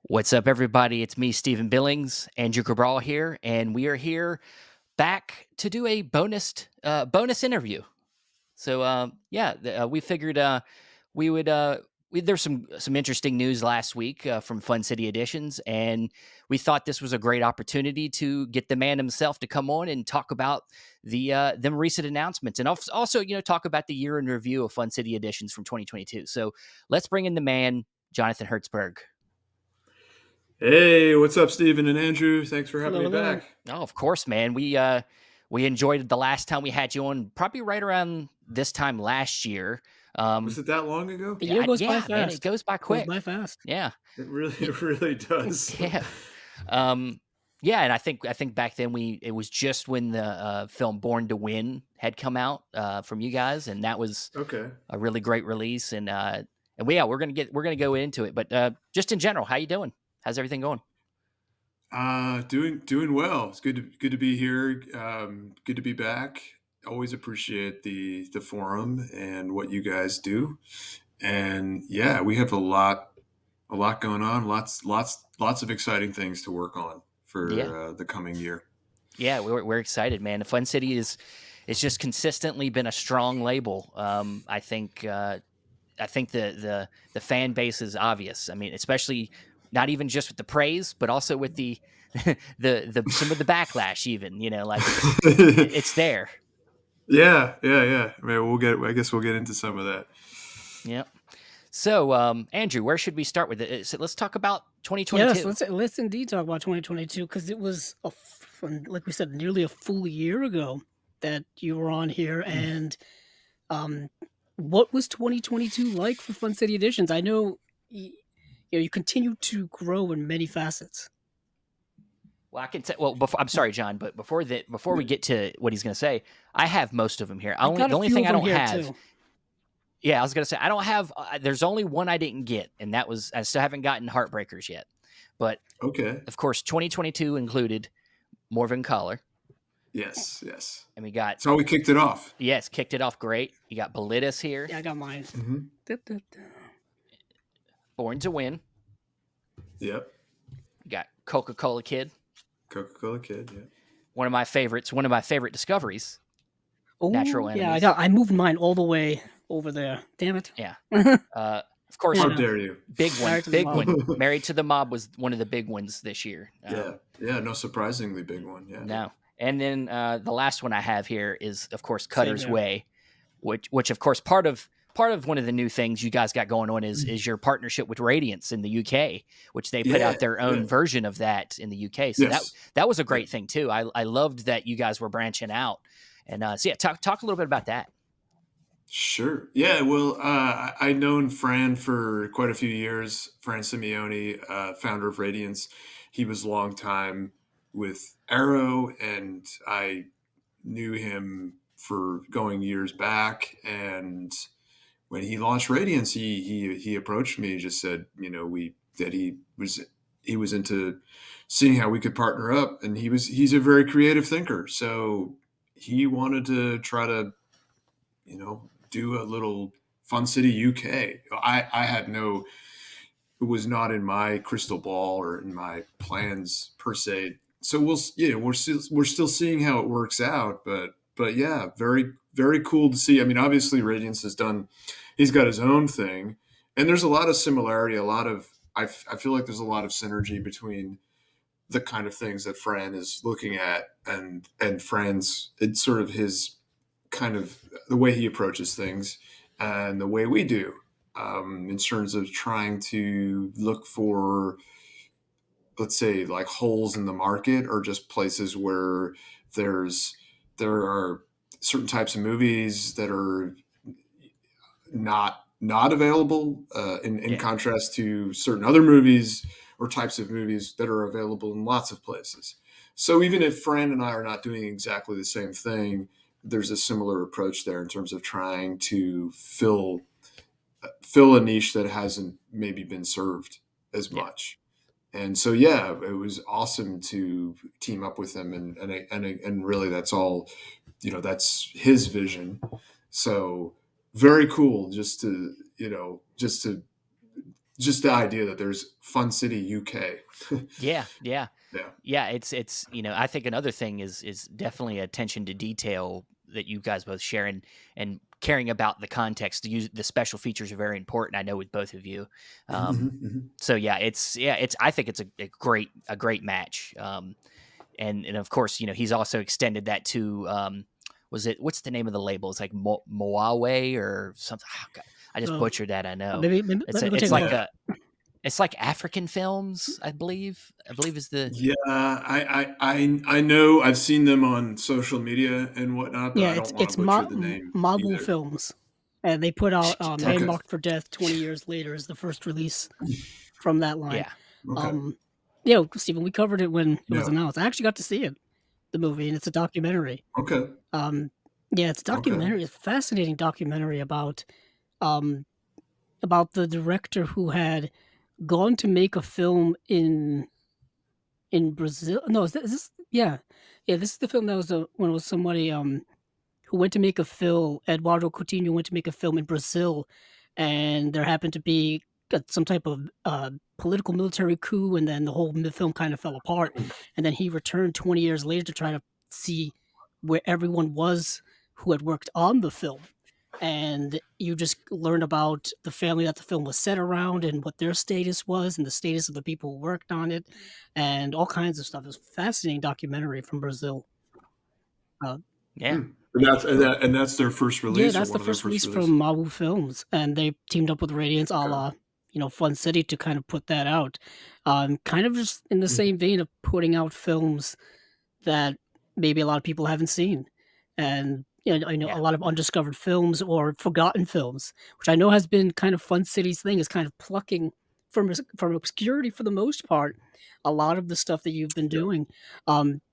What's up, everybody? It's me, Stephen Billings, Andrew Cabral here, and we are here back to do a bonus interview. So, we figured we would. There's some interesting news last week from Fun City Editions, and we thought this was a great opportunity to get the man himself to come on and talk about them recent announcements, and also talk about the year in review of Fun City Editions from 2022. So let's bring in the man, Jonathan Hertzberg. Hey, what's up, Stephen and Andrew? Thanks for having Hello, me hello. back. Oh, of course, man. We enjoyed the last time we had you on, probably right around this time last year. Was it that long ago? The year goes by Yeah, man, it fast. goes by Goes quick. by fast. Yeah, Y- It really does. yeah, um, yeah. And I think back then it was just when the film Born to Win had come out from you guys, and that was Okay. a really great release. We're gonna go into it, but just in general, how you doing? How's everything going? Doing well. It's good to be here. Good to be back. Always appreciate the forum and what you guys do. And yeah, we have a lot going on. Lots of exciting things to work on Yeah. for the coming year. Yeah, we're excited, man. The Fun City is it's just consistently been a strong label. I think the fan base is obvious. I mean, especially not even just with the praise, but also with the the some of the backlash. Even like it's there. Yeah. I mean, I guess we'll get into some of that. Yeah. So, Andrew, where should we start with it? So let's talk about Yes, 2022. let's indeed talk about 2022 because it was like we said, nearly a full year ago that you were on here. And um, what was 2022 like for Fun City Editions? I know you continue to grow in many facets. Well, I can say. Well, I'm sorry, John, but before we get to what he's going to say, I have most of them here. I got The a only few thing of I them don't here have. too. Yeah, I was gonna say I don't have. There's only one I didn't get, and that was I still haven't gotten Heartbreakers yet. But Okay. of course, 2022 included Morven Collar, Yes. and we got That's how we kicked it off. yes, kicked it off great. You got Belittis here, Yeah, I got mine. Hmm. Da, da, da. Born to Win. Yep. You got Coca Cola Kid, Coca-Cola Kid. Yeah. one of my favorites, one of my favorite discoveries. Oh Natural yeah, Enemies. I moved mine all the way over there. Damn it. Yeah. Yeah, Of course, How no. dare you? big one, Married to the big mob. one. Married to the Mob was one of the big ones this year. Yeah. No, surprisingly big one. Yeah. No. And then the last one I have here is, of course, Same Cutter's here. Way, which of course part of one of the new things you guys got going on is your partnership with Radiance in the UK, which they put Yeah. out their Yeah. own version of that in the UK. So that Yes. that was a Yeah. great thing too. I loved that you guys were branching out, and so yeah, talk a little bit about that. Sure. Yeah. Well, I known Fran for quite a few years. Fran Simeone, founder of Radiance. He was a long time with Arrow, and I knew him for going years back. And when he launched Radiance, he approached me, just said, we that he was into seeing how we could partner up, and he's a very creative thinker, so he wanted to try to do a little Fun City UK. I had no, it was not in my crystal ball or in my plans per se. So we're still seeing how it works out, but yeah, very very cool to see. I mean, obviously Radiance has done, he's got his own thing, and there's a lot of similarity. I feel like there's a lot of synergy between the kind of things that Fran is looking at and Fran's, it's sort of his kind of the way he approaches things and the way we do, in terms of trying to look for, let's say, like holes in the market or just places where there's there are certain types of movies that are not available, in Yeah, contrast to certain other movies or types of movies that are available in lots of places. So even if Fran and I are not doing exactly the same thing, there's a similar approach there in terms of trying to fill a niche that hasn't maybe been served as yeah, much. And so yeah, it was awesome to team up with him, and really that's all, that's his vision. So very cool just to just the idea that there's Fun City, UK. Yeah, yeah. Yeah. Yeah, it's I think another thing is definitely attention to detail that you guys both share, and caring about the context. The special features are very important, I know, with both of you. Um, Mhm, mhm. so it's I think it's a great match. And of course, he's also extended that to what's the name of the label? It's like Moawe or something. Oh, God, I just So butchered that. I know. maybe It's let me a go take it's a like look. Yeah. a it's like African films, I believe is the Yeah, I know I've seen them on social media and whatnot, but Yeah, I don't wanna butcher the name Mabu either. Films, and they put out Man Okay. Marked for Death 20 years later is the first release from that line. yeah. Okay. Um, Stephen, we covered it when it was Yeah. announced. I actually got to see it, the movie, and it's a documentary. Okay. Um, yeah, it's a Okay. documentary. It's a fascinating documentary um, about the director who had gone to make a film in Brazil. No, is this? Yeah, yeah. This is the film that was when it was somebody who went to make a film. Eduardo Coutinho went to make a film in Brazil, and there happened to be some type of political military coup, and then the whole film kind of fell apart. And then he returned 20 years later to try to see where everyone was who had worked on the film. And you just learn about the family that the film was set around and what their status was and the status of the people who worked on it and all kinds of stuff. It's a fascinating documentary from Brazil. Uh, Yeah. Hmm. And that's their first Yeah, release or that's the one of their first first release from releases? Mabu Films, and they teamed up with Radiance, a Okay. la, Fun City, to kind of put that out. Kind of just in the Mhm. same vein of putting out films that maybe a lot of people haven't seen, and I know Yeah. a lot of undiscovered films or forgotten films, which I know has been kind of Fun City's thing, is kind of plucking from obscurity for the most part. A lot of the stuff that you've been Yeah. doing,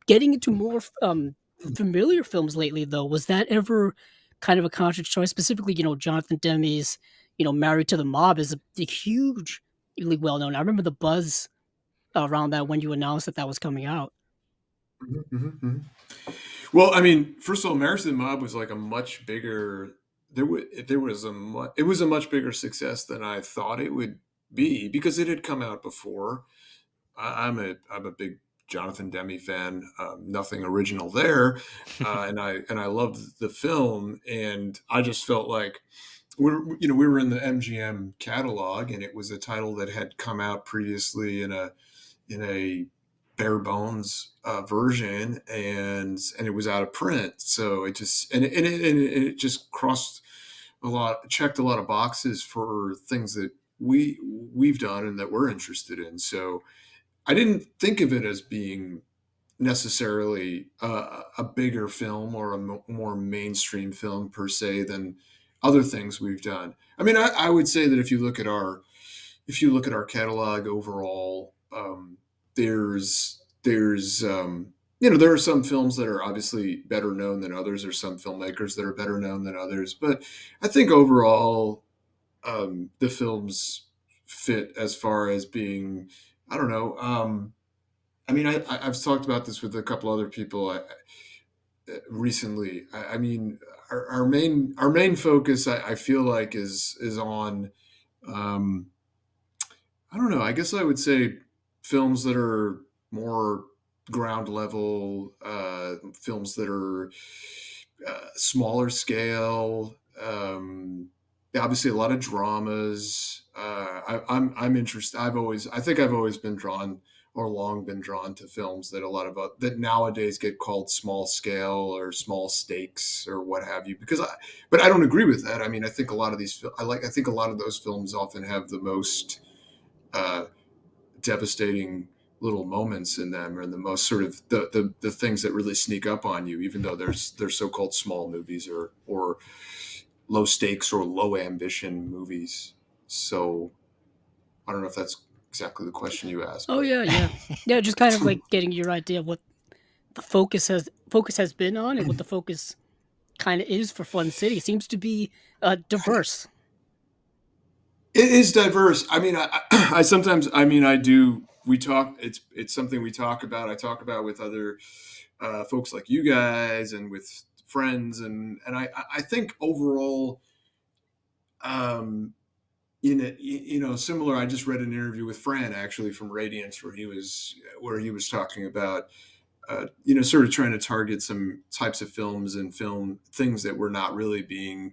getting into more familiar films lately, though, was that ever kind of a conscious choice? Specifically, Jonathan Demme's, Married to the Mob is a hugely well known. I remember the buzz around that when you announced that that was coming out. Mhm, mhm, mhm. Well, I mean, first of all, Marriage to the Mob was like a much bigger. There was it was a much bigger success than I thought it would be because it had come out before. I'm a big Jonathan Demme fan. Nothing original there, and I loved the film, and I just felt like we were in the MGM catalog, and it was a title that had come out previously in a bare bones version, and it was out of print. So it just and it just checked a lot of boxes for things that we've done and that we're interested in. So I didn't think of it as being necessarily a bigger film or a more mainstream film per se than other things we've done. I mean, I would say that if you look at our catalog overall, there are some films that are obviously better known than others. There's some filmmakers that are better known than others, but I think overall, the films fit as far as being, I don't know. I mean, I've talked about this with a couple other people recently. I mean, our main focus, I feel like, is on. Um, I don't know. I guess I would say films that are more ground level, films that are smaller scale. Obviously, a lot of dramas. I'm interested. I think I've always been drawn, or long been drawn to films that that nowadays get called small scale or small stakes or what have you. But I don't agree with that. I mean, I think a lot of I think a lot of those films often have the most uh, devastating little moments in them, and the most sort of the things that really sneak up on you, even though they're so-called small movies or low stakes or low ambition movies. So I don't know if that's exactly the question you asked, Oh but yeah, yeah, yeah. Just kind of like getting your idea of what the focus has been on and what the focus kind of is for Fun City. It seems to be diverse. it is diverse. I mean, I sometimes, I mean, I do. We talk. It's something we talk about. I talk about with other folks like you guys and with friends, and I think overall, um, similar. I just read an interview with Fran actually from Radiance where he was talking about sort of trying to target some types of films and film things that were not really being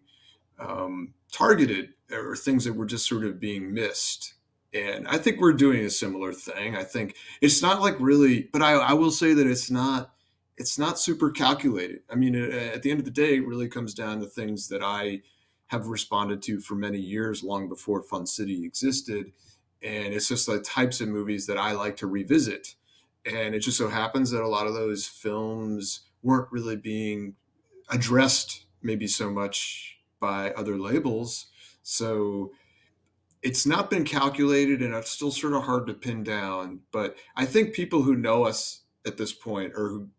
targeted, or things that were just sort of being missed. And I think we're doing a similar thing. I think it's not like really, but I will say that it's not super calculated. I mean, at the end of the day, it really comes down to things that I have responded to for many years, long before Fun City existed. And it's just the types of movies that I like to revisit. And it just so happens that a lot of those films weren't really being addressed maybe so much by other labels. So it's not been calculated, and it's still sort of hard to pin down. But I think people who know us at this point, or who,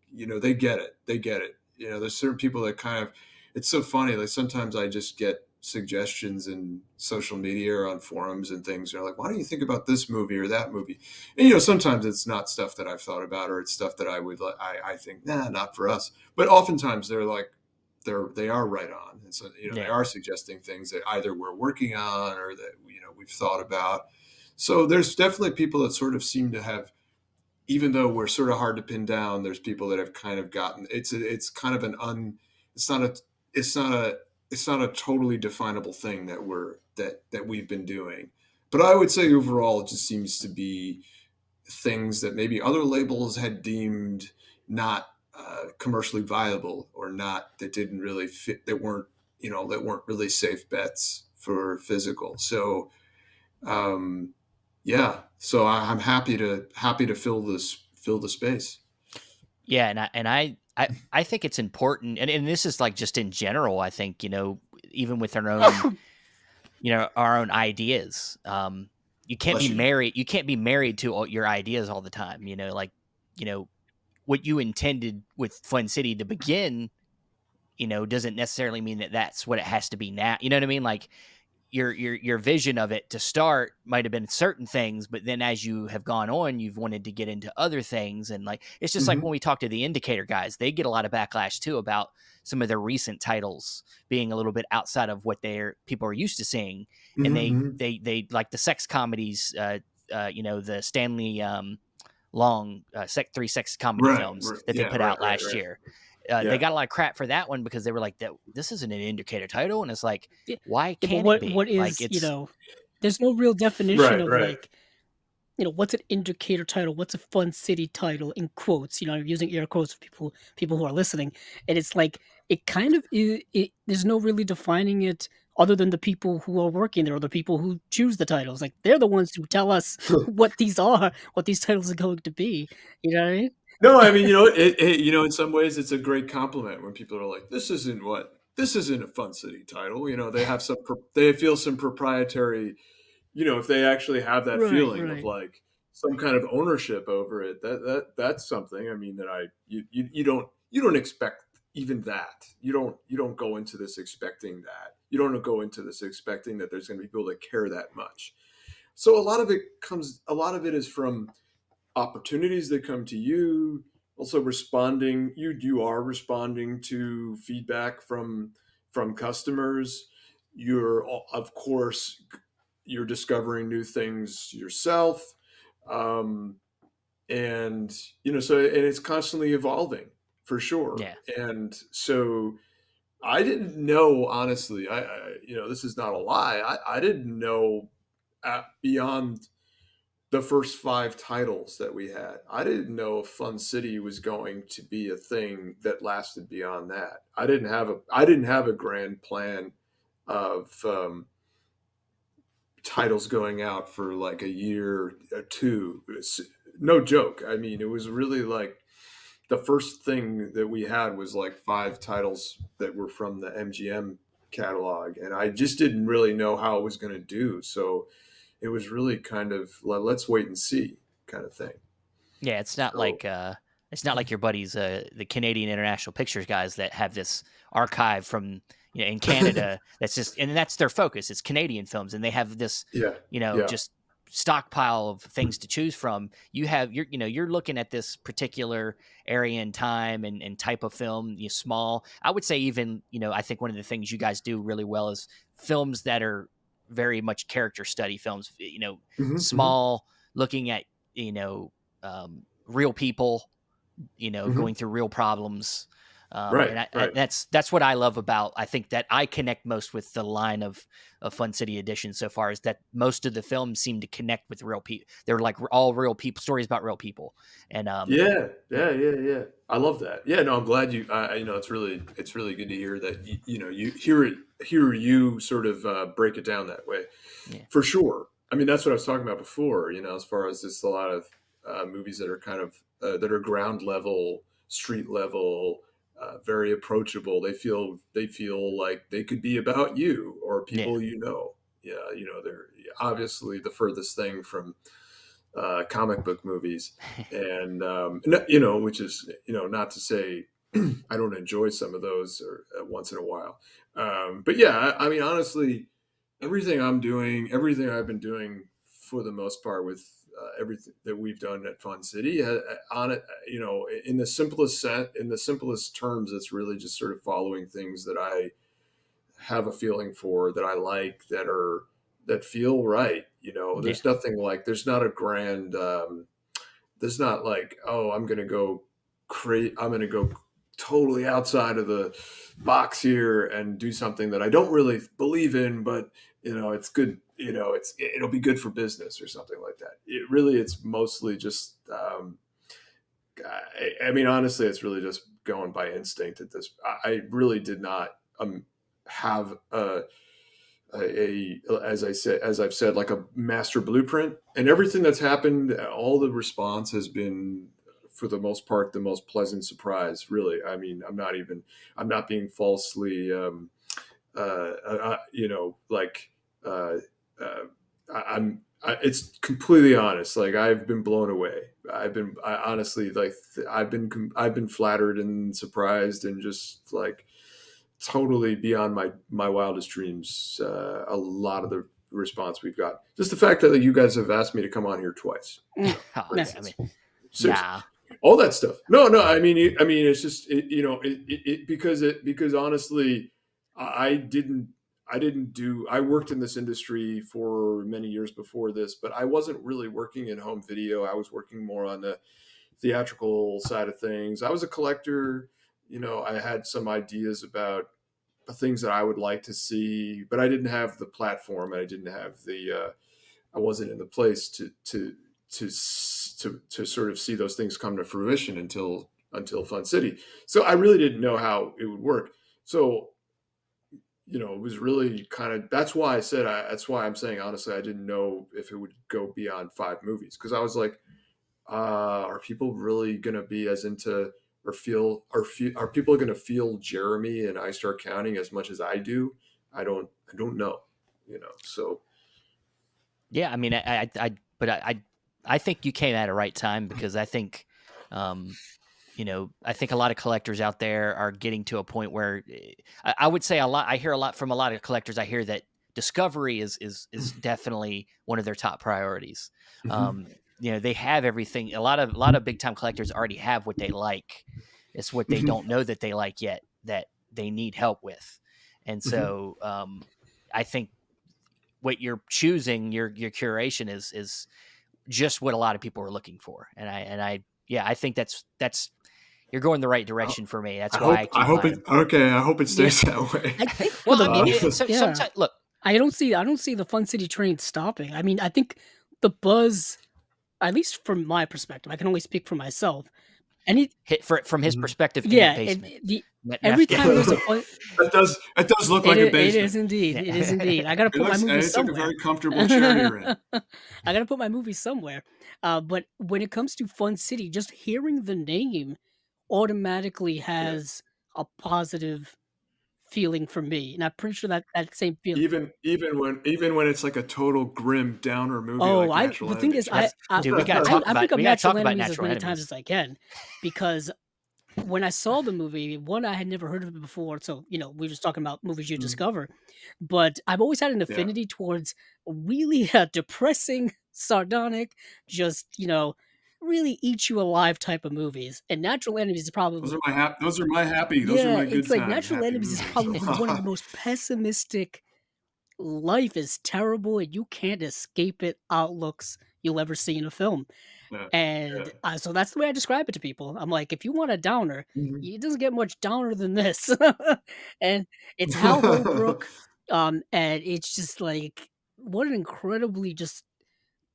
they get it. They get it. There's certain people that kind of, it's so funny. Like sometimes I just get suggestions in social media or on forums and things. They're like, why don't you think about this movie or that movie? And, sometimes it's not stuff that I've thought about, or it's stuff that I think, nah, not for us. But oftentimes they're like, they are right on, and so they Yeah. are suggesting things that either we're working on or that we've thought about. So there's definitely people that sort of seem to have, even though we're sort of hard to pin down, there's people that have kind of gotten it's kind of it's not a it's not a it's not a totally definable thing that we've been doing. But I would say overall it just seems to be things that maybe other labels had deemed not commercially viable, or not, that didn't really fit, that weren't really safe bets for physical. So yeah, so I'm happy to fill the space. Yeah, and I think it's important, and this is like just in general. I think even with our own ideas. You can't be Bless you. married. You can't be married to all your ideas all the time. Like you know what you intended with Fun City to begin. Doesn't necessarily mean that that's what it has to be now. You know what I mean? Like your vision of it to start might have been certain things, but then as you have gone on, you've wanted to get into other things. And like it's just like when Hmm. we talk to the Indicator guys, they get a lot of backlash too about some of their recent titles being a little bit outside of what their people are used to seeing. And they Hmm. they they like the sex comedies, the Stanley long three sex comedy Right, films right. that they Yeah, put right, out right, last right. year. They Yeah. got a lot of crap for that one because they were like, that this isn't an Indicator title, and it's like, Yeah, why yeah, but can't it what be? Like is, it's there's no real definition Right, of right. like, what's an indicator title? What's a fun city title in quotes? I'm using air quotes for people who are listening. And it's like it kind of there's no really defining it other than the people who are working there or the people who choose the titles. Like they're the ones who tell us what these are, what these titles are going to be. You know what I mean? No, I mean, in some ways, it's a great compliment when people are like, this isn't a Fun City title." They have they feel some proprietary, if they actually have that Right, feeling of right. like some kind of ownership over it, that's something. I mean, that you don't expect even that. You don't go into this expecting that. You don't go into this expecting that there's going to be people that care that much. So a lot of it is from opportunities that come to you, also responding, you are responding to feedback from customers. You're, of course, you're discovering new things yourself. um, and and it's constantly evolving, for sure. yeah, And so I didn't know, honestly, this is not a lie, I didn't know, beyond the first five titles that we had. I didn't know if Fun City was going to be a thing that lasted beyond that. I didn't have a grand plan of titles going out for like a year or two. It's no joke. I mean, it was really like the first thing that we had was like five titles that were from the MGM catalog, and I just didn't really know how it was going to do. So it was really kind of let's wait and see kind of thing. yeah. So It's not like your buddies, the Canadian International Pictures guys that have this archive from in Canada. That's just and that's their focus. It's Canadian films, and they have this yeah, yeah, just stockpile of things to choose from. You're looking at this particular area and time and type of film. Small. I would say even I think one of the things you guys do really well is films that are very much character study films. Hmm. Hmm. Small, looking at real people, Hmm. going through real problems. Right. And Right. that's what I love about. I think that I connect most with the line of Fun City Edition so far is that most of the films seem to connect with real people. They're like all real people, stories about real people, and Yeah, yeah, yeah, yeah, yeah. I love that. Yeah, no, I'm glad you. It's really good to hear that. You hear you sort of break it down that way, yeah, for sure. I mean, that's what I was talking about before. As far as just a lot of movies that are kind of that are ground level, street level, very approachable. They feel like they could be about you or yeah, people you know. Yeah, they're obviously the furthest thing from comic book movies, and which is not to say I don't enjoy some of those or once in a while, but yeah, I mean honestly, everything I've been doing for the most part with everything that we've done at Fun City, on it, in the simplest in the simplest terms, it's really just sort of following things that I have a feeling for, that I like, that feel right. yeah, There's not a grand there's not like, oh, I'm going to go totally outside of the box here and do something that I don't really believe in, but it's good. It'll be good for business or something like that. It's mostly just, I mean, honestly, it's really just going by instinct at this. I really did not have as I've said, like a master blueprint, and everything that's happened, all the response has been, for the most part, the most pleasant surprise. Really, I mean, I'm not being falsely, like, uh, uh, it's completely honest. Like, I've been blown away. I honestly, like, I've been flattered and surprised and just like totally beyond my wildest dreams. A lot of the response we've got, just the fact that you guys have asked me to come on here twice, Mm, for nah. I mean, instance, seriously, nah, all that stuff. No, no, I mean, it's just because honestly, I didn't. I worked in this industry for many years before this, but I wasn't really working in home video. I was working more on the theatrical side of things. I was a collector. I had some ideas about things that I would like to see, but I didn't have the platform. I didn't have I wasn't in the place to sort of see those things come to fruition until Fun City. So I really didn't know how it would work. So it was really kind of, that's why I'm saying honestly, I didn't know if it would go beyond 5 movies, because I was like, are people really going to be as into, are people going to feel Jeremy and I Start Counting as much as I do? I don't know. So yeah. I mean, but I think you came at the right time because I think, um, I think a lot of collectors out there are getting to a point where I would say a lot. I hear a lot from a lot of collectors. I hear that discovery is definitely one of their top priorities. mhm, Um, they have everything. A lot of big time collectors already have what they like. It's what they mhm, don't know that they like yet that they need help with. And mhm, so I think what you're choosing, your curation is just what a lot of people are looking for. And I yeah, I think that's you're going the right I, direction for me. That's I why I hope I keep hope buying it them. okay. I hope it Yeah, stays that way. I think for Well, the I mean, most so yeah. sometimes look, I don't see the Fun City train stopping. I mean, I think the buzz, at least from my perspective, I can only speak for myself. Any hit for from his Mhm. perspective in that Yeah, basement. the Meth every time den. there's a fun That does look like a it is basement. indeed, it is indeed. I gotta It put my looks and movie it's like a somewhere. very comfortable chair you're in. I gotta put my movie somewhere. But when it comes to Fun City, just hearing the name automatically Yeah. has a positive feeling for me, and I'm pretty sure that that same feeling. Even when it's like a total grim downer movie Oh, like I Natural the thing is, Enemies, right? I That's I dude, we gotta I talk I bring about up we gotta Natural talk about Enemies as natural many times enemies. as I can, because when I saw the movie, one, I had never heard of it before, so, we're just talking about movies you Mhm. discover, but I've always had an Yeah. affinity towards really, depressing, sardonic, just, really eat you alive type of movies, and Natural Enemies is probably Those are my yeah, good it's like time Natural happy Enemies is movies. probably one of the most pessimistic, life is terrible and you can't escape it outlooks you'll ever see in a film. Yeah. Yeah. And, so that's the way I describe it to people. I'm like, "If you want a downer, Mhm. it doesn't get much downer than this." And it's Hal Holbrook, and it's just like, what an incredibly just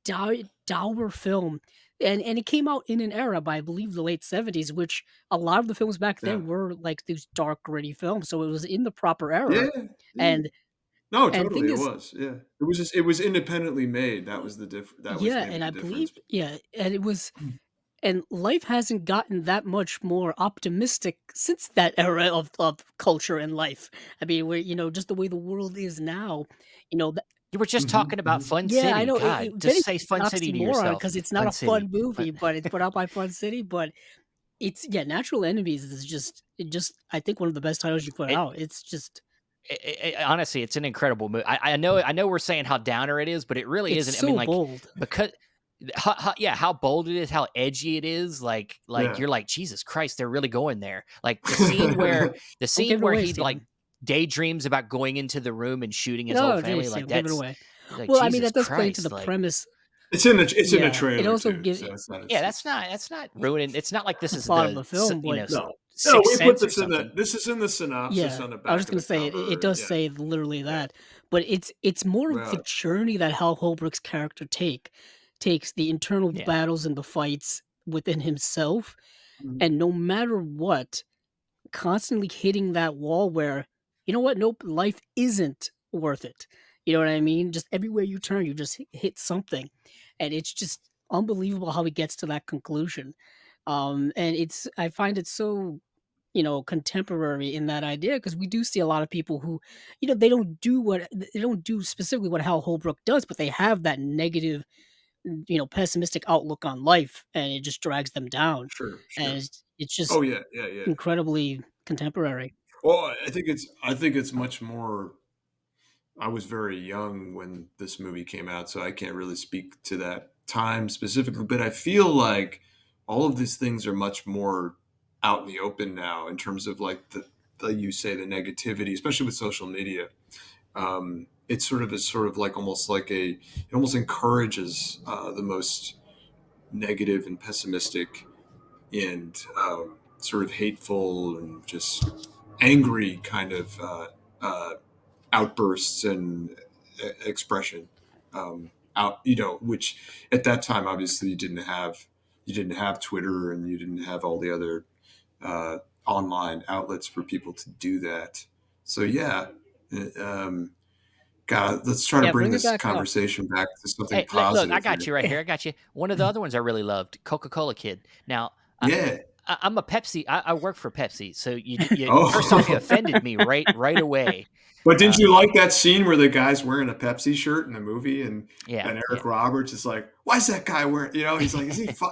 dour film. And it came out in an era by, I believe, the late '70s, which a lot of the films back Yeah. then were like these dark, gritty films, so it was in the proper era. Yeah, yeah. And No, and thing totally, it is was, yeah. It was independently made, that was yeah, maybe and the I believe difference. yeah, and it was and life hasn't gotten that much more optimistic since that era of culture and life. I mean, where, just the way the world is now, that You were just Mhm, talking about mhm. Fun yeah, I City. know God, if just anything, say it's an Fun City to oxymoron yourself. because it's not Fun a fun City. movie, but it's put out by Fun City, but it's yeah, Natural Enemies is just I think one of the best titles you put It, out. It's just honestly, it's an incredible movie. I know we're saying how downer it is, but it really it's isn't. I mean, so like, bold. because yeah, how bold it is, how edgy it is. Like Yeah. you're like, Jesus Christ, they're really going there. Like the Don't scene give it where away, he like Steven. daydreams about going into the room and shooting his whole No, family. jeez, Like Steven, give it that's away. like Well, I mean, Jesus that does play into the Christ. Like premise. It's in a Yeah, it trailer also too, gives so it's not yeah, it's that's not ruining. It's not like this the is plot of the the film, but no. No, Sixth we put Sense or something. this is in the synopsis yeah, on the I was back just of gonna the say it cover, and does yeah, say literally yeah, that, but it's more of the yeah. journey that Hal Holbrook's character takes the internal Yeah, battles and the fights within himself, Mhm. and no matter what, constantly hitting that wall where, you know what? Nope, life isn't worth it. You know what I mean? Just everywhere you turn, you just hit something, and it's just unbelievable how he gets to that conclusion. And I find it so contemporary in that idea because we do see a lot of people who, they don't do specifically what Hal Holbrook does, but they have that negative, pessimistic outlook on life, and it just drags them down, Sure, and sure. it's just Oh, yeah, yeah, yeah. incredibly contemporary. Well, I think it's much more I was very young when this movie came out, so I can't really speak to that time specifically, but I feel like all of these things are much more out in the open now in terms of like the you say the negativity, especially with social media. It's sort of like almost like it almost encourages the most negative and pessimistic and sort of hateful and just angry kind of outbursts and expression out which at that time obviously you didn't have Twitter and you didn't have all the other uh, online outlets for people to do that. So yeah, um, God, let's try to Yeah, bring bring it this back up. conversation back to something hey, look, I positive got here. you right Yeah. here. I got you. One of the other ones I really loved, Coca Cola Kid. Now, Yeah. I'm a Pepsi. I work for Pepsi, so first off, you Oh. offended me right away. But didn't Uh, you like that scene where the guy's wearing a Pepsi shirt in the movie, yeah, and yeah. Eric Roberts is like, "Why is that guy wearing?" He's like,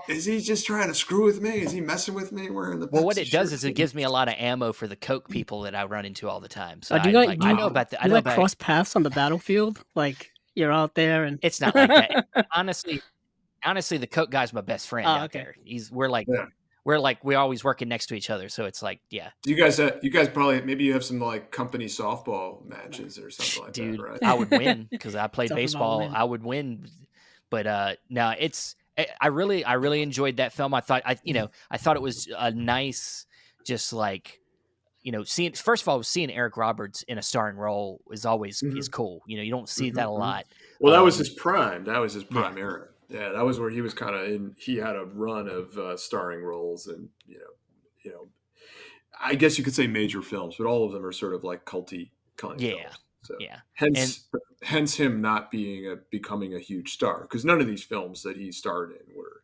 is he just trying to screw with me? Is he messing with me wearing the Well, what Pepsi it does shirt?" is it gives me a lot of ammo for the Coke people that I run into all the time. So Do you I guys like do I you know Oh, about the I you know like about. cross paths on the battlefield? Like you're out there and It's not like that. Honestly, the Coke guy's my best friend Oh, out okay. there. We're like yeah. we're always working next to each other. So it's like, yeah, Do you guys probably maybe you have some like company softball matches or something like that, dude, right? I would win because I played Talking about baseball. win. I would win, but no, I really enjoyed that film. I thought it was a nice, just like seeing first of all seeing Eric Roberts in a starring role is Hmm. cool. You don't see Hmm. that a Hmm. lot. Well, that was his Um, prime. That was his yeah, prime era. Yeah, that was where he was kind of in. He had a run of starring roles, and you know, I guess you could say major films, but all of them are sort of like culty kind of yeah, films. So yeah, and hence him not becoming a huge star because none of these films that he starred in were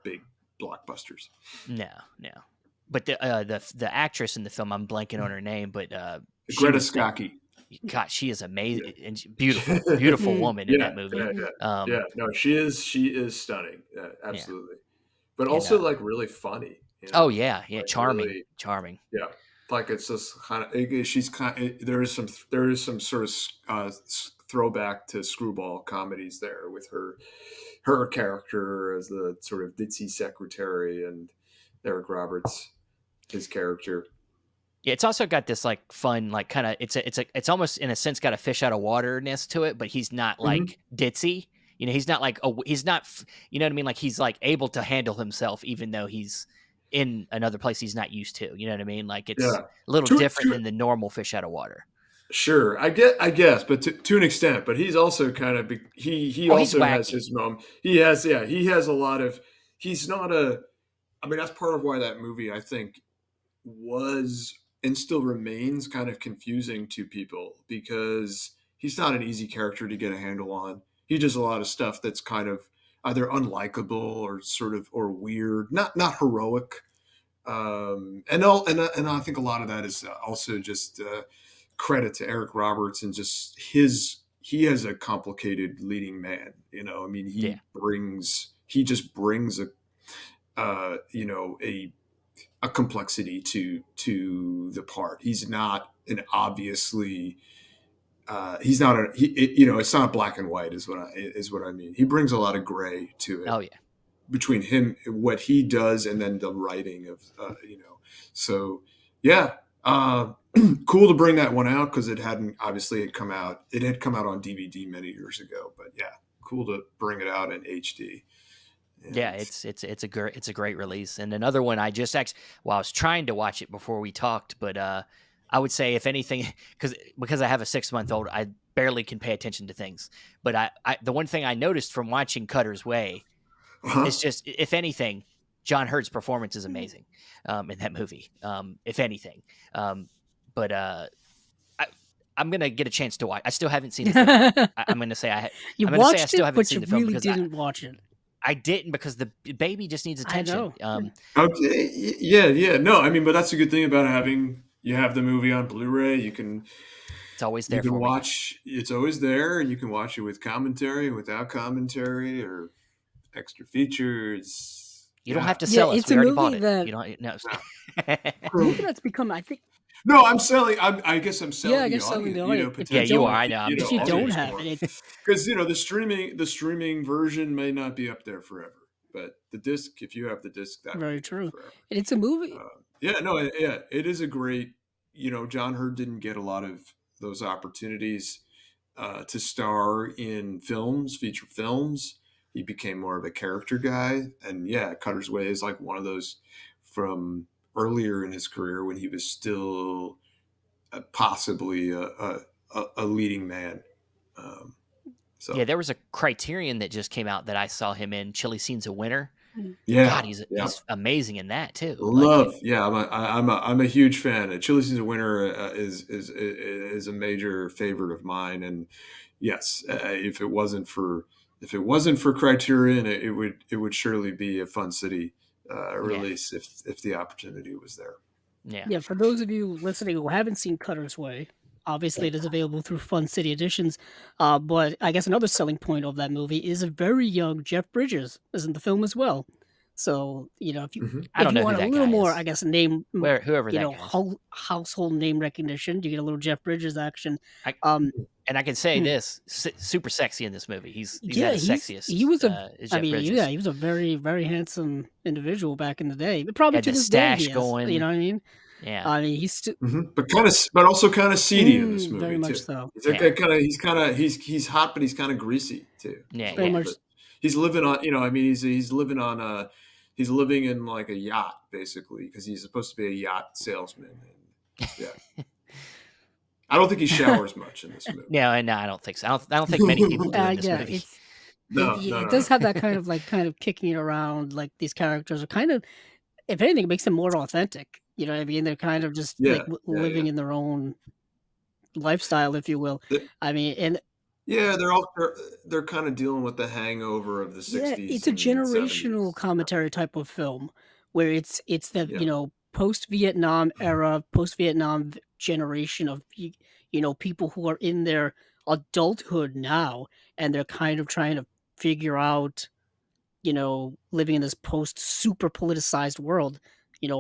big blockbusters. no, no. But the actress in the film, I'm blanking on her name, but she Greta was Scacchi. God, she is Yeah. amazing and beautiful, beautiful Mm, woman in Yeah, that movie. yeah, yeah, Um, yeah. No, she is stunning, yeah, absolutely. But and also like really funny, oh yeah, yeah, like charming, really, charming. yeah. Like it's just kind of she's there is some sort of throwback to screwball comedies there with her character as the sort of ditzy secretary and Eric Roberts his character. Yeah, it's also got this like fun, like kind of it's almost in a sense got a fish out of waterness to it, but he's not Mhm. like ditzy. He's not like he's not you know what I mean? Like he's like able to handle himself even though he's in another place he's not used to. You know what I mean? Like it's Yeah. a little To different to than the normal fish out of water. Sure, I guess, but to an extent. But he's also kind of he Oh, he's also has wacky. his moment. He has a lot of. He's not a. I mean, that's part of why that movie I think was and still remains kind of confusing to people because he's not an easy character to get a handle on. He does a lot of stuff that's kind of either unlikable or sort of or weird, not heroic. And I think a lot of that is also just credit to Eric Roberts and just his. He has a complicated leading man. I mean, Yeah. he just brings a complexity to the part. He's not an obviously he's not a it's not black and white is what I mean. He brings a lot of gray to it Oh yeah. between him what he does and then the writing of so yeah cool to bring that one out because it hadn't obviously it had come out on DVD many years ago, but yeah, cool to bring it out in HD. Yeah, And it's a great release. And another one I just actually well, I was trying to watch it before we talked, but I would say if anything, because I have a 6 month old, I barely can pay attention to things. But I the one thing I noticed from watching Cutter's Way uh-huh. is just if anything, John Hurt's performance is amazing in that movie. If anything, um, but I, I'm gonna get a chance to watch. I still haven't seen the film. I'm gonna say You I'm gonna say I watched still it, haven't but seen you the film really because didn't watch it. I didn't because the baby just needs I attention. know. Okay. Yeah, yeah. No, I mean, but that's a good thing about having you have the movie on Blu-ray. It's always You there can for me. watch. It's always there, and you can watch it with commentary, without commentary, or extra features. You don't Yeah. have to Yeah, sell us. it's We a already bought movie it. that You don't. No. movie that's become, I think. No, I'm selling. I guess I'm Yeah, selling I the guess selling audience. the audience. If you Yeah, you are. don't, I know. I'm if just you messing don't with Audience you. have more it, because the streaming version may not be up there forever, but the disc, if you have the disc, that'll very be there true. forever. And it's a movie. Yeah, no, yeah, it is a great. John Hurt didn't get a lot of those opportunities to star in films, feature films. He became more of a character guy, and yeah, Cutter's Way is like one of those from earlier in his career when he was still possibly a leading man. Um, Yeah, so there was a Criterion that just came out that I saw him in. Chili Scenes of Winter. God, yeah, he's yeah. he's amazing in that too. Like, Love, yeah, I'm a huge fan. Chili Season Winter is a major favorite of mine, and yes, if it wasn't for Criterion, it would surely be a Fun City yeah, release if the opportunity was there. yeah, Yeah, for those of you listening who haven't seen Cutter's Way, obviously it is available through Fun City Editions. But I guess another selling point of that movie is a very young Jeff Bridges is in the film as well. So if you Hmm. I if don't you know who want a that little guy more, is. I guess Whoever that guy is. household name recognition, you get a little Jeff Bridges action. I Um, and I can say hmm, this: super sexy in this movie. He's at yeah, his he sexiest. was Is I Jeff mean, yeah, Bridges. he was a very very handsome individual back in the day. But probably Had to the this day stash he is. You going. know what I mean? Yeah, I mean, he's still But also kind of seedy in this very movie much too. so. He's yeah, he's hot, but he's kind of greasy too. yeah, Very yeah. much. But he's living on, I mean, he's living in like a yacht basically because he's supposed to be a yacht salesman. And yeah, I don't think he showers much in this movie. No, I don't think so. I don't think many people do in this Yeah, movie. No, no, it no, does no. have that kind of kicking it around, like, these characters are kind of if anything, it makes them more authentic, you know what I mean? They're kind of just, like, Yeah, yeah, living yeah. in their own lifestyle, if you will. The- I mean, and yeah, they're kind of dealing with the hangover of the yeah, '60s it's a and generational '70s. commentary type of film where it's the, Yeah. post-Vietnam era, post-Vietnam generation of people who are in their adulthood now, and they're kind of trying to figure out living in this post super politicized world,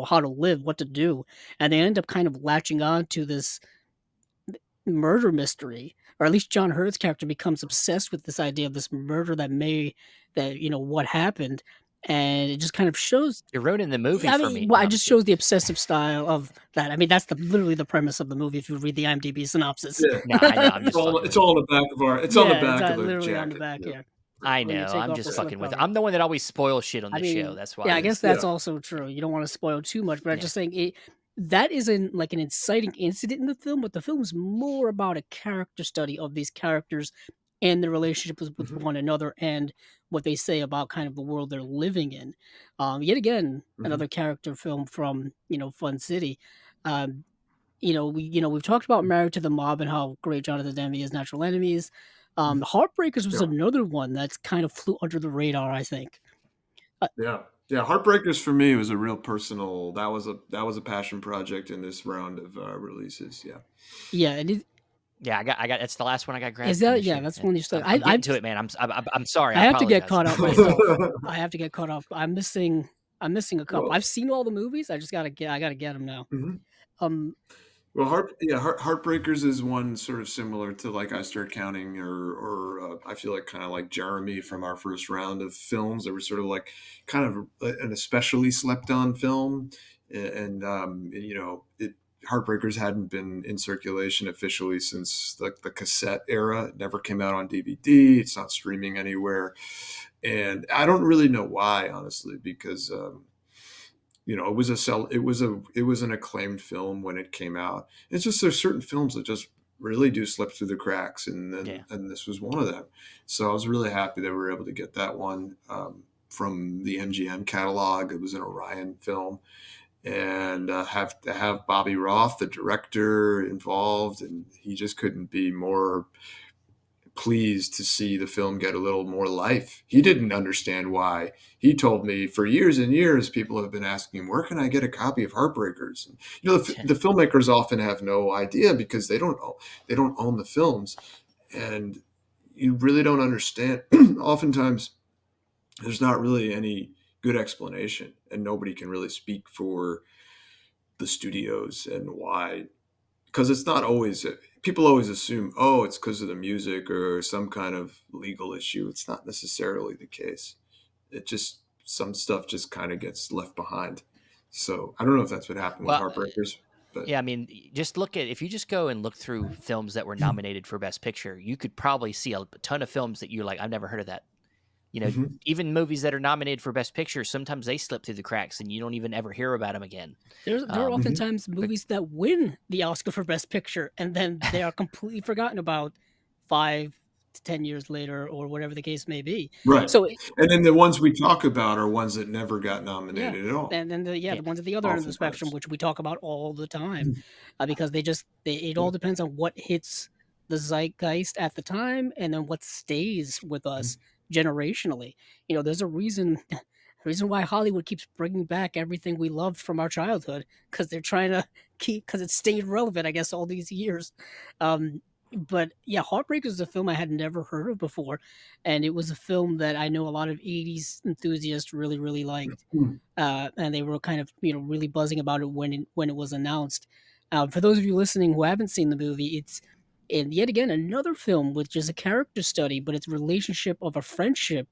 how to live, what to do. And they end up kind of latching on to this murder mystery, or at least John Hurt's character becomes obsessed with this idea of this murder that what happened. and it just kind of shows. You're ruining the movie I for mean, me. well, No, it I'm just just kidding. shows the obsessive style of that. I mean, that's literally the premise of the movie if you read the IMDb synopsis. Yeah. Nah, I know. I'm It's just all fucking it's with you. all on the back of our it's on the Yeah, it's, back of the literally on the jacket, back here I when you know. take I'm off the just fucking with it. slipcover. I'm the one that always spoils shit on I this show. mean, That's yeah, why I it's guess Yeah. that's also true. You don't wanna spoil too much, but I'm yeah. just saying that isn't like an inciting incident in the film, but the film is more about a character study of these characters and their relationships with Mhm, one another and what they say about kind of the world they're living in. Yet again, mhm. another character film from, Fun City. Um, we've talked about Married to the Mob and how great Jonathan Demme is, Natural Enemies. Heartbreakers was Yeah. another one that's kind of flew under the radar, I think. Uh, Yeah. Yeah, Heartbreakers for me was a real personal that was a passion project in this round of, releases, yeah. yeah, and it Yeah, I got that's the last one I got is grabbed from that this yeah, year. that's And one you still I'm getting to it, man. I'm sorry. I I have to get apologize. caught up myself. I have to get caught up. I'm missing a couple. Well I've seen all the movies. I gotta get them now. mhm. Um, Well, Heartbreakers is one sort of similar to like I Start Counting I feel like kind of like Jeremy from our first round of films that were sort of like kind of an especially slept on film, and it Heartbreakers hadn't been in circulation officially since like the cassette era. It never came out on DVD. It's not streaming anywhere, and I don't really know why, honestly, because it was an acclaimed film when it came out. It's just there's certain films that just really do slip through the cracks, Yeah. and this was one of them. So I was really happy that we were able to get that one from the MGM catalog. It was an Orion film, and have to have Bobby Roth, the director, involved, and he just couldn't be more pleased to see the film get a little more life. He didn't understand why. He told me for years and years, people have been asking him, "Where can I get a copy of Heartbreakers?" And, the filmmakers often have no idea because they don't own the films, and you really don't understand. Oftentimes, there's not really any good explanation, and nobody can really speak for the studios and why, because it's not always people always assume, oh, it's because of the music or some kind of legal issue. It's not necessarily the case. It just some stuff just kind of gets left behind. So I don't know if that's what happened with Well, Heartbreakers, but yeah, I mean, just look at if you just go and look through films that were nominated for Best Picture, you could probably see a ton of films that you're like, I've never heard of that. You know, Mhm. even movies that are nominated for Best Picture, sometimes they slip through the cracks and you don't even ever hear about them again. there are Um, Mhm. oftentimes but movies that win the Oscar for Best Picture, and then they are completely forgotten about 5 to 10 years later, or whatever the case may be. Right. So And then the ones we talk about are ones that never got yeah, nominated at all, and then the yeah, ones at the other end of the spectrum, oftentimes. which we talk about all the time, because it Yeah. all depends on what hits the zeitgeist at the time, and then what stays with us generationally. There's a reason reason why Hollywood keeps bringing back everything we loved from our childhood, because they're trying to keep because it stayed relevant, I guess, all these years. But yeah, Heartbreak is a film I had never heard of before, and it was a film that I know a lot of '80s enthusiasts really, really liked, Mhm. and they were kind of really buzzing about it when it was announced. For those of you listening who haven't seen the movie, it's and yet again another film which is a character study, but it's relationship of a friendship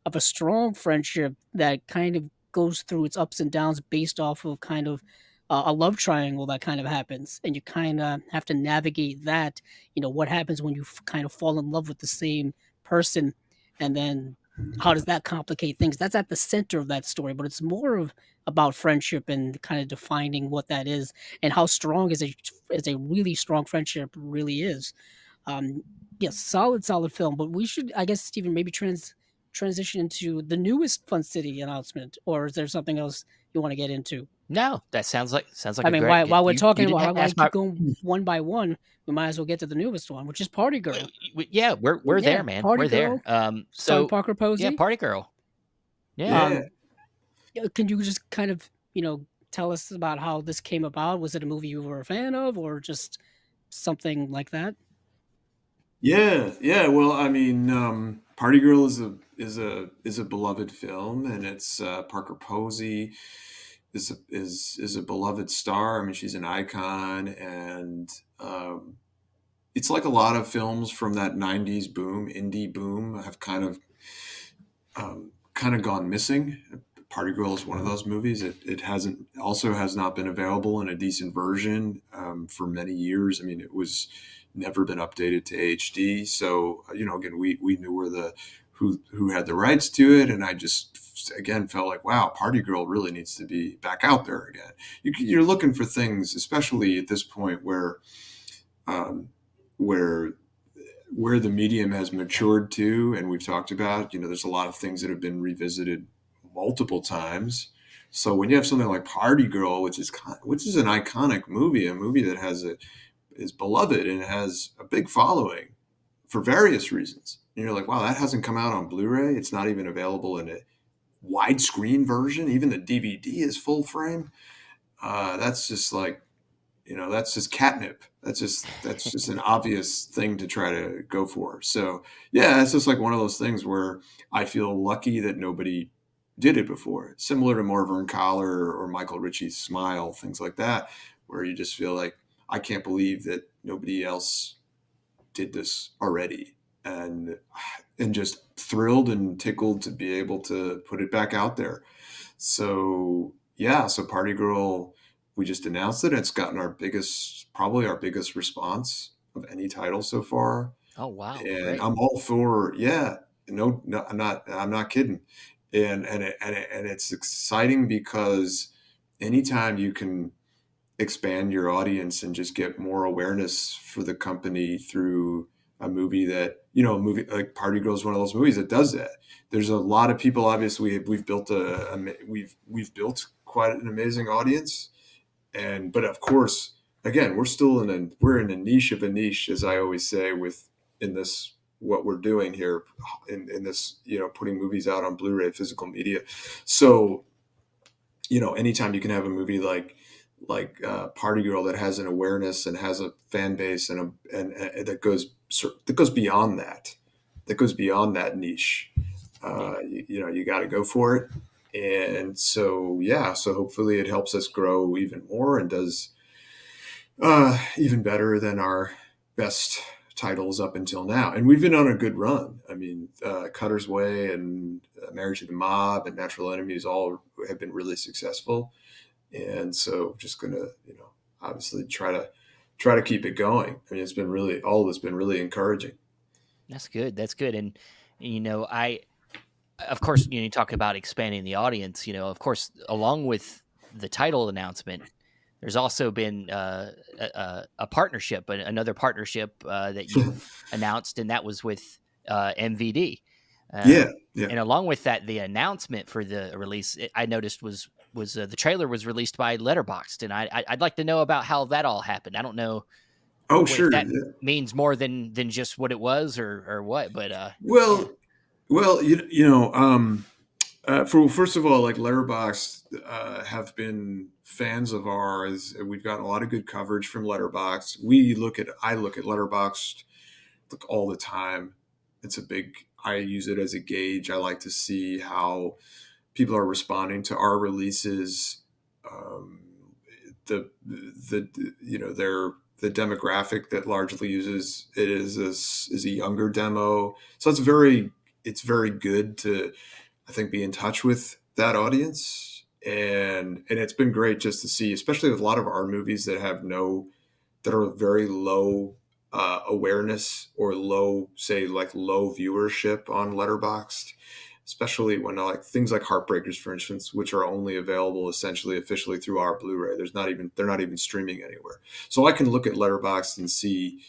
of a strong friendship that kind of goes through its ups and downs based off of kind of a love triangle that kind of happens, and you kind of have to navigate that. What happens when you kind of fall in love with the same person, and then how does that complicate things? That's at the center of that story, but it's more of about friendship and kind of defining what that is and how strong is a really strong friendship really is. um, yes, solid film. But we should, I guess, Stephen, maybe transition into the newest Fun City announcement, or is there something else you want to get into? no, that sounds like I a mean, great. while we're You talking, didn't while I ask keep my. going one by one, we might as well get to the newest one, which is Party Girl. Yeah, we're there, Yeah, man. Party We're Girl, there. starring So Parker yeah, Posey. Party Girl. Yeah. Yeah. Um, can you just kind of tell us about how this came about? Was it a movie you were a fan of, or just something like that? Yeah, yeah. Well, I mean, Party Girl is a beloved film, and it's Parker Posey is a beloved star. I mean, she's an icon, and it's like a lot of films from that '90s boom, indie boom, have kind of kind of gone missing. Party Girl is one of those movies. It hasn't also has not been available in a decent version for many years. I mean, it was never been updated to HD. So again, we knew where the who had the rights to it, and I just again felt like, wow, Party Girl really needs to be back out there again. You're looking for things, especially at this point um, where where the medium has matured to, and we've talked about, there's a lot of things that have been revisited multiple times. So when you have something like Party Girl, which is an iconic movie, a movie that is beloved and has a big following for various reasons, and you're like, wow, that hasn't come out on Blu-ray. It's not even available in a widescreen version. Even the DVD is full frame. That's just like that's just catnip. That's just an obvious thing to try to go for. So yeah, it's just like one of those things where I feel lucky that nobody did it before. Similar to Morvern Collar or Michael Ritchie's Smile, things like that, where you just feel like I can't believe that nobody else did this already, and just thrilled and tickled to be able to put it back out there. So yeah, so Party Girl, we just announced it. It's gotten probably our biggest response of any title so far, Oh, wow, and great. I'm all for yeah. No, no, I'm not kidding, and it's exciting because anytime you can expand your audience and just get more awareness for the company through a movie like Party Girl is one of those movies that does that. There's a lot of people. Obviously, we've built we've built quite an amazing audience, and but of course, again, we're in a niche of a niche, as I always say, with in this what we're doing here in this putting movies out on Blu-ray physical media. So anytime you can have a movie like Party Girl that has an awareness and has a fan base and that goes beyond that niche. Yeah. You got to go for it, and so yeah, so hopefully it helps us grow even more and does even better than our best titles up until now. And we've been on a good run. I mean, Cutter's Way and Marriage to the Mob and Natural Enemies all have been really successful, and so just gonna obviously try to keep it going. I mean, it's been really all of it's been really encouraging. That's good. That's good. And I of course, you talk about expanding the audience. Of course, along with the title announcement, there's also been a partnership, another partnership that you've announced, and that was with MVD. Yeah, Um, yeah. and along with that, the announcement for the release, I noticed was the trailer was released by Letterboxd, and I'd like to know about how that all happened. I don't know Oh, if sure. that Yeah. means more than just what it was or what, but yeah. Well, well, for first of all, like Letterbox have been fans of ours. We've gotten a lot of good coverage from Letterbox. I look at Letterbox like all the time. I use it as a gauge. I like to see how people are responding to our releases. Um, the demographic that largely uses it is a younger demo, so it's very good to, I think, be in touch with that audience, and it's been great just to see, especially with a lot of our movies that are very low awareness or low viewership on Letterboxd, especially when like things like Heartbreakers, for instance, which are only available essentially officially through our Blu-ray. They're not even streaming anywhere. So I can look at Letterboxd and see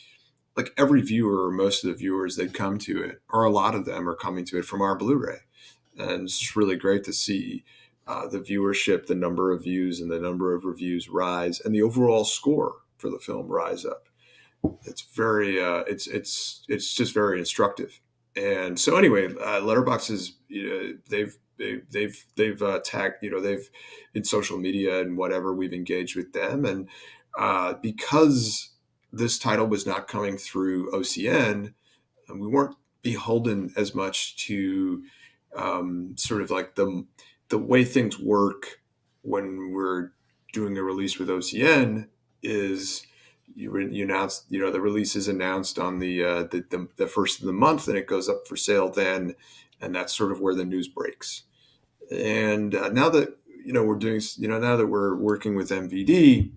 like every viewer or most of the viewers that come to it, or a lot of them are coming to it from our Blu-ray, and it's just really great to see the viewership, the number of views, and the number of reviews rise, and the overall score for the film rise up. It's just very instructive. And so anyway, Letterbox is they've tagged, they've in social media and whatever, we've engaged with them, and because this title was not coming through OCN, and we weren't beholden as much to sort of like the way things work when we're doing a release with OCN is you announce, the release is announced on the first of the month, and it goes up for sale then, and that's sort of where the news breaks. And now that we're doing, now that we're working with MVD,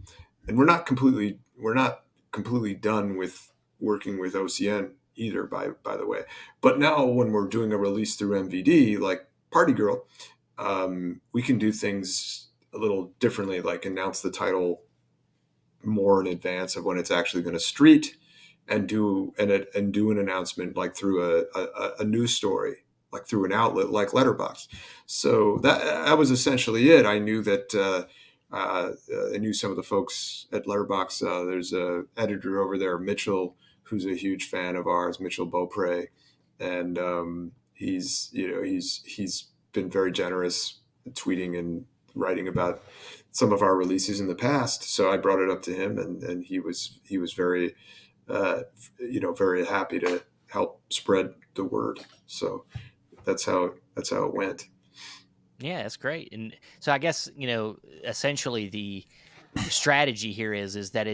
and we're not completely done with working with OCN either, by the way. But now when we're doing a release through MVD, like Party Girl, we can do things a little differently, like announce the title more in advance of when it's actually going to street, and do an announcement like through a news story, like through an outlet like Letterbox. So that was essentially it. I knew that I knew some of the folks at Letterbox. There's a editor over there, Mitchell, who's a huge fan of ours, Mitchell Beaupre, and he's been very generous, tweeting and writing about some of our releases in the past. So I brought it up to him, and he was very uh, very happy to help spread the word. So that's how it went. Yeah, that's great. And so I guess, essentially the strategy here is that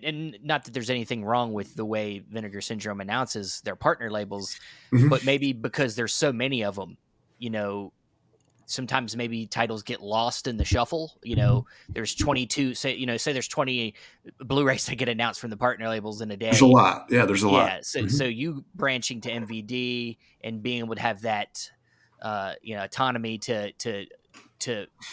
and not that there's anything wrong with the way Vinegar Syndrome announces their partner labels, Mhm. but maybe because there's so many of them, you know, sometimes maybe titles get lost in the shuffle. There's 22, say there's 20 Blu-rays that get announced from the partner labels in a There's a day. lot. Yeah, there's a lot. Yeah, so Mhm. you branching to MVD and being able to have that, autonomy to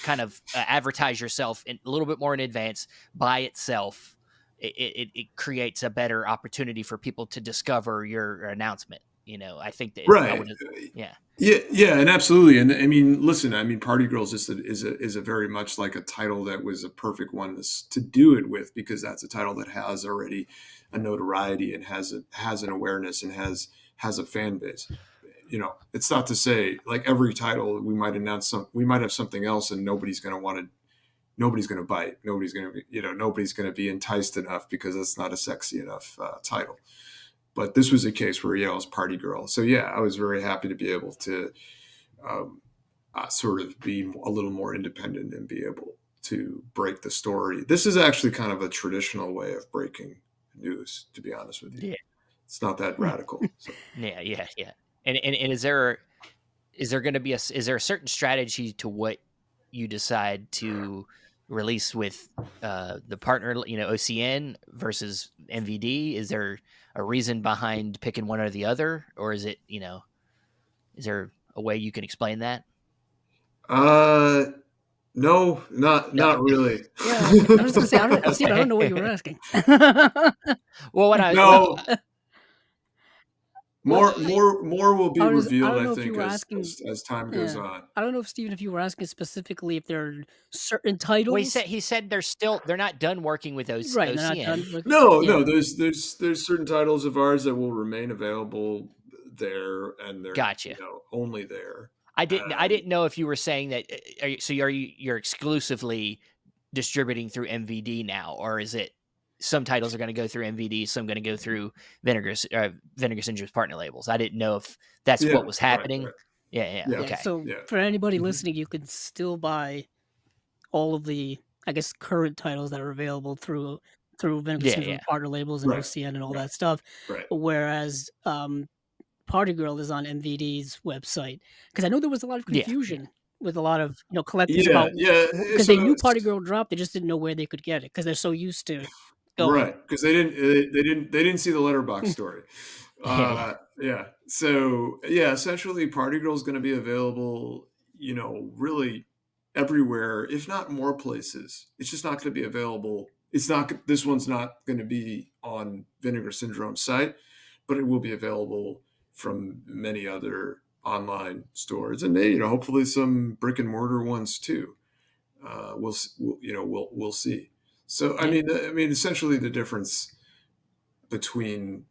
kind of advertise yourself a little bit more in advance by itself. It creates a better opportunity for people to discover your announcement. I think that I Right. would, yeah, Yeah, yeah, and absolutely. And I mean, listen, I mean, Party Girls is a very much like a title that was a perfect one to do it with, because that's a title that has already a notoriety and has an awareness and has a fan base. It's not to say like every title we might have something else and nobody's going to bite. Nobody's going to be enticed enough because it's not a sexy enough title. But this was a case where, it was Party Girl. So yeah, I was very happy to be able to um, sort of be a little more independent and be able to break the story. This is actually kind of a traditional way of breaking news, to be honest with you. yeah, It's not that Hmm. radical. So. yeah, yeah, yeah. And is there going to be is there a certain strategy to what you decide to release with the partner, OCN versus MVD? Is there a reason behind picking one or the other, or is there a way you can explain that? Uh, no, not No. not really. Yeah, I was gonna say, I don't, Steve, I don't Okay. know what you were asking. Well, No, Well, more will be I revealed, don't I know if you think, were as asking. time goes Yeah, on. I don't know if Steven, if you were asking specifically if there are certain well, titles. he said they're not done working with Right, they're not OCN. done with. No, no, Yeah, there's certain titles of ours that will remain available there, and they're Gotcha. only there. I And didn't know if you were saying that. You're exclusively distributing through MVD now, or is it some titles are going to go through MVD, some going to go through Vinegar Syndrome's partner labels? I didn't know if that's yeah, what was right, happening. right, Yeah, yeah, yeah, yeah. okay, So yeah. for anybody Mhm. listening, you can still buy all of the, I guess, current titles that are available through Vinegar yeah, yeah, Syndrome's partner labels and Right, OCN and all right, that stuff. right. Whereas Party Girl is on MVD's website, because I know there was a lot of yeah, yeah, confusion with a lot of collectors Yeah, about, yeah. because they knew Party Girl dropped, they just didn't know where they could get it because they're so used to going. Right, because they didn't see the letterbox story. yeah, yeah, Yeah. So yeah, essentially, Party Girl is going to be available, really everywhere, if not more places. It's just not going to be available. It's not. This one's not going to be on Vinegar Syndrome site, but it will be available from many other online stores, and hopefully some brick and mortar ones too. We'll see. So yeah, I mean, essentially the difference between,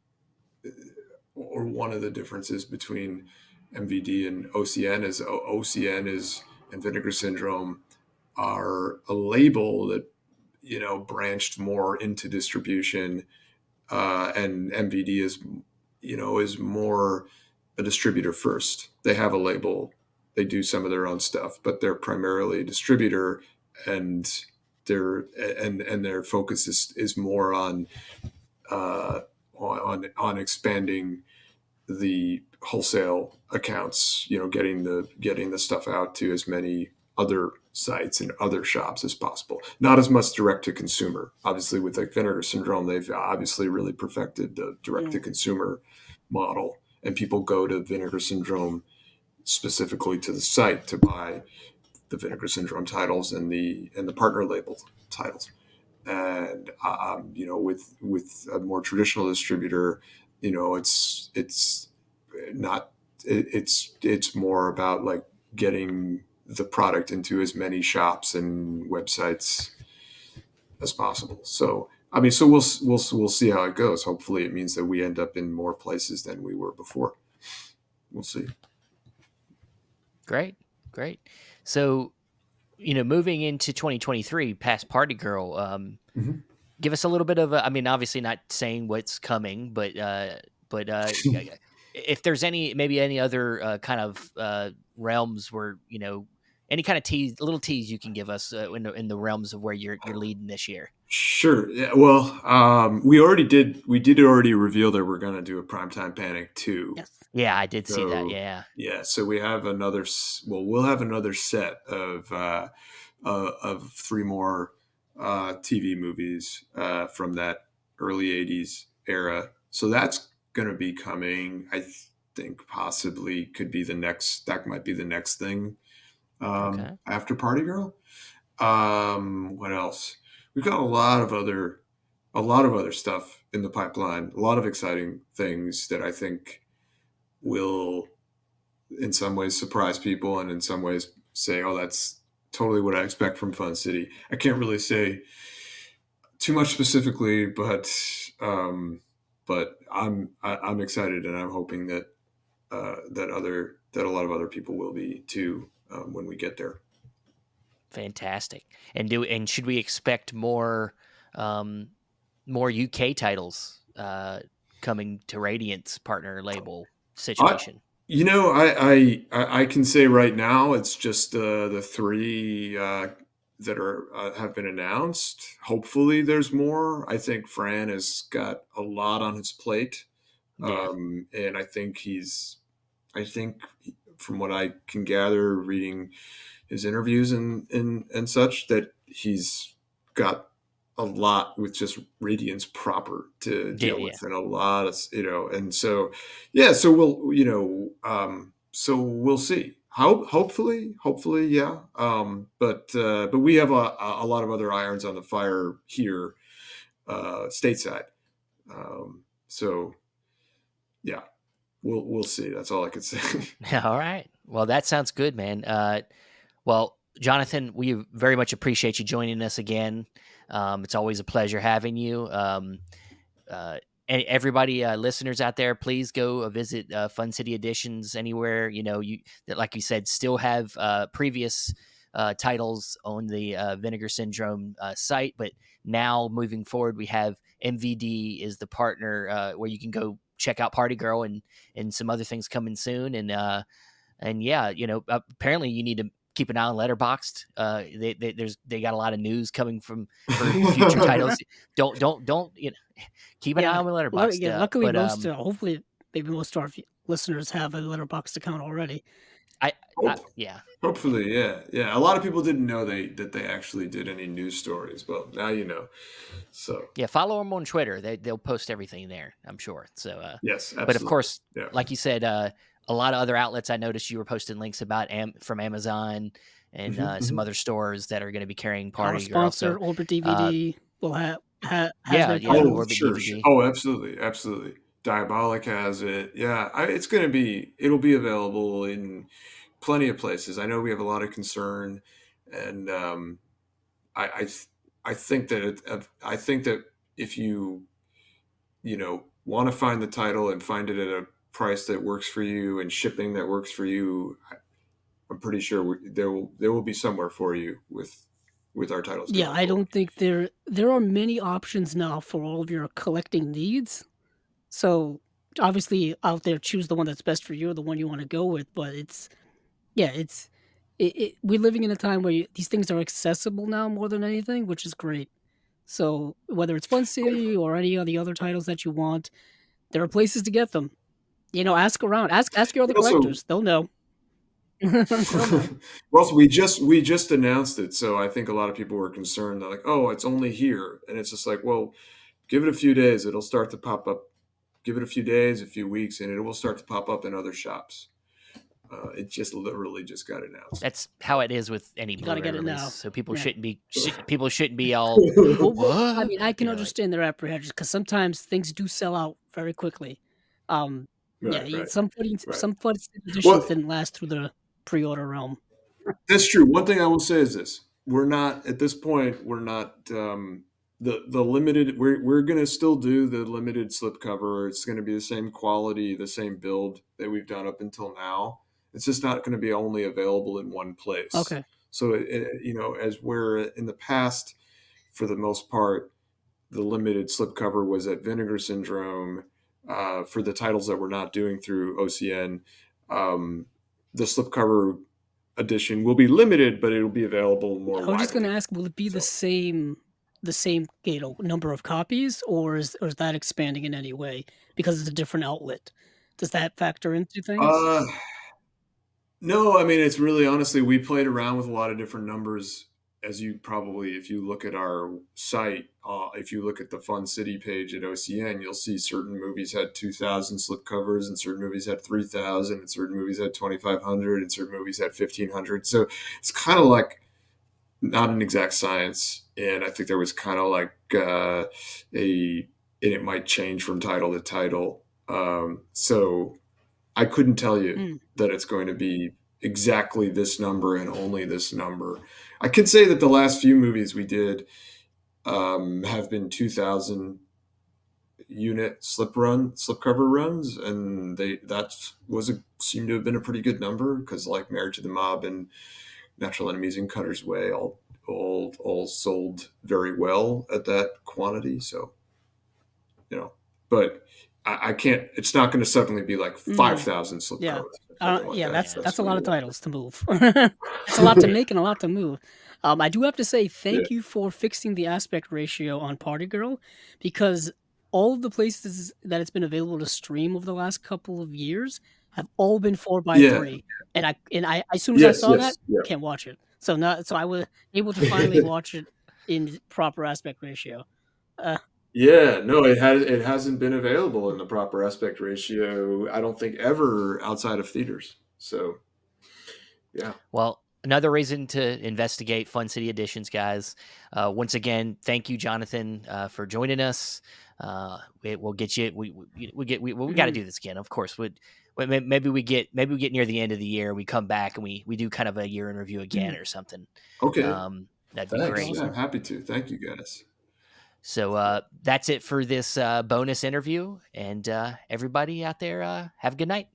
or one of the differences between MVD and OCN is OCN is and Vinegar Syndrome are a label that branched more into distribution, and MVD is more a distributor first. They have a label, they do some of their own stuff, but they're primarily a distributor, and their focus is more uh, on expanding the wholesale accounts, getting the stuff out to as many other sites and other shops as possible. Not as much direct to consumer. Obviously, with like Vinegar Syndrome, they've obviously really perfected the direct to Mm. consumer model, and people go to Vinegar Syndrome specifically to the site to buy the Vinegar Syndrome titles and the partner label titles. And with a more traditional distributor, it's not it's more about like getting the product into as many shops and websites as possible. So I mean, so we'll see how it goes. Hopefully, it means that we end up in more places than we were before. We'll see. Great, great. So, moving into 2023, past Party Girl, Mhm. give us a little bit of I mean, obviously not saying what's coming, but if there's maybe any other kind of realms where any kind of little tease you can give us in the realms of where you're leading this year. Sure. Yeah. Well, we did already reveal that we're going to do a Primetime Panic 2. Yes. Yeah, I did see that. So Yeah. yeah, so we'll have another set of three more TV movies from that early '80s era. So that's going to be coming. I think possibly could be the next. That might be the next thing Okay. after Party Girl. What else? We've got a lot of other stuff in the pipeline. A lot of exciting things that I think will in some ways surprise people and in some ways say, oh, that's totally what I expect from Fun City. I can't really say too much specifically, but I'm excited and I'm hoping that a lot of other people will be too when we get there. Fantastic. And should we expect um, more UK titles coming to Radiant's partner label I, situation? I can say right now it's just the three that are have been announced. Hopefully, there's more. I think Fran has got a lot on his plate, Yeah. and I think from what I can gather, reading his interviews and such, that he's got a lot with just Radiance proper to Yeah. deal Yeah. with, and a lot of and so yeah, so we'll see. Hopefully, yeah. But we have a lot of other irons on the fire here, stateside. So yeah, we'll see. That's all I could say. All right. Well, that sounds good, man. Well, Jonathan, we very much appreciate you joining us again. It's always a pleasure having you. Uh, and everybody, listeners out there, please go visit Fun City Editions anywhere. You that, like you said, still have previous titles on the Vinegar Syndrome site, but now moving forward, we have MVD is the partner where you can go check out Party Girl and some other things coming soon. And yeah, apparently you need to keep an eye on Letterboxd. They got a lot of news coming for future titles. Don't keep an eye Yeah. on Letterboxd. Yeah. Luckily, But hopefully, maybe most of our listeners have a letterbox account already. yeah, Hopefully, yeah, yeah. A lot of people didn't know that they actually did any news stories. Well, now you know. So yeah. Follow them on Twitter. They'll post everything there, I'm sure. So, yes, but of absolutely. course, Yeah. like you said, a lot of other outlets. I noticed you were posting links about from Amazon and Hmm, some hmm. other stores that are going to be carrying Our Party Girl. So, sponsor, Orbit uh, DVD, will has yeah, their yeah. Oh, titles. Orbit sure, sure. DVD. Oh, absolutely, absolutely. Diabolic has it. Yeah, it'll be available in plenty of places. I know we have a lot of concern, and I, I, th- I think that if want to find the title and find it at a price that works for you and shipping that works for you, I'm pretty sure there will be somewhere for you with our titles Yeah, going I forward. don't think there are many options now for all of your collecting needs. So obviously, out there, choose the one that's best for you, the one you want to go with. But yeah, we're living in a time where these things are accessible now more than anything, which is great. So whether it's Fun City or any of the other titles that you want, there are places to get them. Ask around. Ask your other Also, collectors. They'll know. They'll know. well, also, we just announced it, so I think a lot of people were concerned. They're like, "Oh, it's only here," and it's just like, well, give it a few days. It'll start to pop up. Give it a few days, a few weeks, and it will start to pop up in other shops. It just literally just got announced. That's how it is with any You gotta Blu-ray get it release. now. So people Yeah. shouldn't be all Well, I what mean, I can like understand their apprehension because sometimes things do sell out very quickly. Yeah, Right, right, right. some Fun City editions Well, didn't last through the pre-order realm. that's true. One thing I will say is this: we're not at this point. We're not the limited. We're gonna still do the limited slipcover. It's gonna be the same quality, the same build that we've done up until now. It's just not going to be only available in one place. Okay. So, as we're in the past, for the most part, the limited slipcover was at Vinegar Syndrome. For the titles that we're not doing through OCN, the slipcover edition will be limited, but it'll be available more I was just gonna widely. ask, will it be So, the same, number of copies, or is that expanding in any way because it's a different outlet? Does that factor into things? uh, no, I mean, it's really honestly, we played around with a lot of different numbers. As you probably, if you look at our site, if you look at the Fun City page at OCN, you'll see certain movies had 2,000 slipcovers, and certain movies had 3,000, and certain movies had 2,500, and certain movies had 1,500. So it's kind of like not an exact science, and I think there was kind of like and it might change from title to title. So I couldn't tell you Mm, that it's going to be exactly this number and only this number. I can say that the last few movies we did have been 2,000 unit slipcover runs, and that seemed to have been a pretty good number because like Marriage to the Mob and Natural Enemies and Cutter's Way all sold very well at that quantity. So you know, but I can't. It's not going to suddenly be like mm, 5,000 yeah. slipcovers or something like Yeah, that. that's That's a going lot to of be titles to move. That's a lot to make and a lot to move. I do have to say yeah, thank you for fixing the aspect ratio on Party Girl because all of the places that it's been available to stream over the last couple of years have all been 4 by yeah, 3, and I as soon as I yes, saw that, yes, yeah, can't watch it. So I was able to finally watch it in proper aspect ratio. Uh, yeah. No, it hasn't been available in the proper aspect ratio. I don't think ever outside of theaters. So yeah, well, another reason to investigate Fun City Editions, guys. Once again, thank you, Jonathan, for joining us. We'll get you. We got to mhm, do this again, of course. Maybe we get near the end of the year. We come back and we do kind of a year in review again mhm, or something. okay. That'd be that'd be Thanks. great. Yeah, I'm awesome. happy to. Thank you, guys. So that's it for this bonus interview, and everybody out there, have a good night.